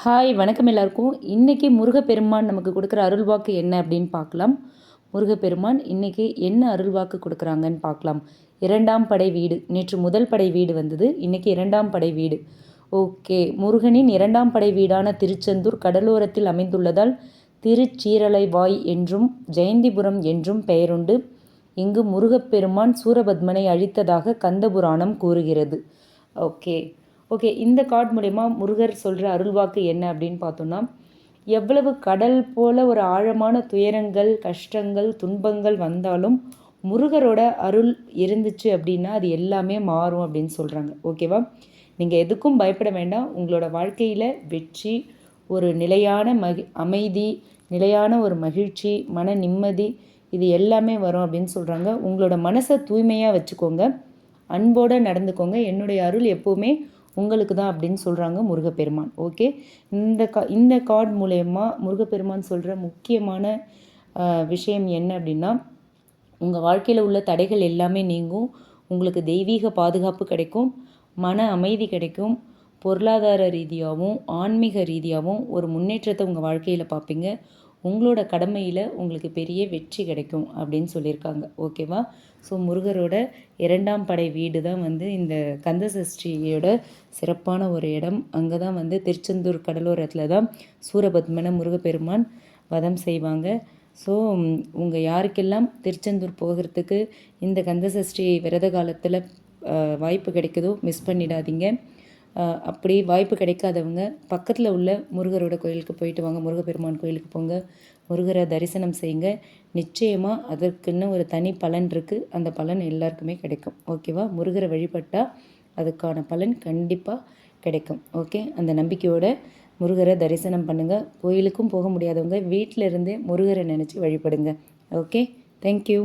Hi வணக்கம் எல்லாருக்கும். இன்றைக்கி முருகப்பெருமான் நமக்கு கொடுக்குற அருள்வாக்கு என்ன அப்படின்னு பார்க்கலாம். முருகப்பெருமான் இன்றைக்கி என்ன அருள்வாக்கு கொடுக்குறாங்கன்னு பார்க்கலாம். 2ஆம் படை வீடு. நேற்று முதல் படை வீடு வந்தது, இன்றைக்கி 2ஆம் படை வீடு. ஓகே, முருகனின் 2ஆம் படை வீடான திருச்செந்தூர் கடலோரத்தில் அமைந்துள்ளதால் திருச்சீரலைவாய் என்றும் ஜெயந்திபுரம் என்றும் பெயருண்டு. இங்கு முருகப்பெருமான் சூரபத்மனை அழித்ததாக கந்தபுராணம் கூறுகிறது. ஓகே ஓகே இந்த கார்டு மூலயமா முருகர் சொல்கிற அருள்வாக்கு என்ன அப்படின்னு பார்த்தோன்னா, எவ்வளவு கடல் போல் ஒரு ஆழமான துயரங்கள், கஷ்டங்கள், துன்பங்கள் வந்தாலும் முருகரோட அருள் இருந்துச்சு அப்படின்னா அது எல்லாமே மாறும் அப்படின்னு சொல்கிறாங்க. ஓகேவா? நீங்கள் எதுக்கும் பயப்பட வேண்டாம். உங்களோட வாழ்க்கையில் வெற்றி, ஒரு நிலையான அமைதி, நிலையான ஒரு மகிழ்ச்சி, மன நிம்மதி, இது எல்லாமே வரும் அப்படின்னு சொல்கிறாங்க. உங்களோட மனசை தூய்மையாக வச்சுக்கோங்க, அன்போடு நடந்துக்கோங்க. என்னுடைய அருள் எப்போவுமே உங்களுக்கு தான் அப்படின்னு சொல்கிறாங்க முருகப்பெருமான். ஓகே, இந்த கார்டு மூலயமா முருகப்பெருமான் சொல்கிற முக்கியமான விஷயம் என்ன அப்படின்னா, உங்கள் வாழ்க்கையில் உள்ள தடைகள் எல்லாமே நீங்கும், உங்களுக்கு தெய்வீக பாதுகாப்பு கிடைக்கும், மன அமைதி கிடைக்கும், பொருளாதார ரீதியாகவும் ஆன்மீக ரீதியாகவும் ஒரு முன்னேற்றத்தை உங்கள் வாழ்க்கையில் பார்ப்பீங்க. உங்களோட கடமையில் உங்களுக்கு பெரிய வெற்றி கிடைக்கும் அப்படின்னு சொல்லியிருக்காங்க. ஓகேவா? ஸோ முருகரோட 2ஆம் படை வீடு தான் இந்த கந்த சஷ்டியோட சிறப்பான ஒரு இடம். அங்கே தான் திருச்செந்தூர் கடலோரத்தில் தான் சூரபத்மனை முருகப்பெருமான் வதம் செய்வாங்க. ஸோ உங்கள் யாருக்கெல்லாம் திருச்செந்தூர் போகிறதுக்கு இந்த கந்த சஷ்டி விரத காலத்தில் வாய்ப்பு கிடைக்குதோ மிஸ் பண்ணிடாதீங்க. அப்படி வாய்ப்பு கிடைக்காதவங்க பக்கத்தில் உள்ள முருகரோட கோயிலுக்கு போயிட்டு வாங்க. முருகப்பெருமான் கோயிலுக்கு போங்க, முருகரை தரிசனம் செய்யுங்க. நிச்சயமாக அதற்குன்னு ஒரு தனி பலன் இருக்குது. அந்த பலன் எல்லாருக்குமே கிடைக்கும். ஓகேவா? முருகரை வழிபட்டால் அதுக்கான பலன் கண்டிப்பாக கிடைக்கும். ஓகே, அந்த நம்பிக்கையோட முருகரை தரிசனம் பண்ணுங்கள். கோயிலுக்கும் போக முடியாதவங்க வீட்டில் இருந்தே முருகரை நினச்சி வழிபடுங்க. Okay, thank you.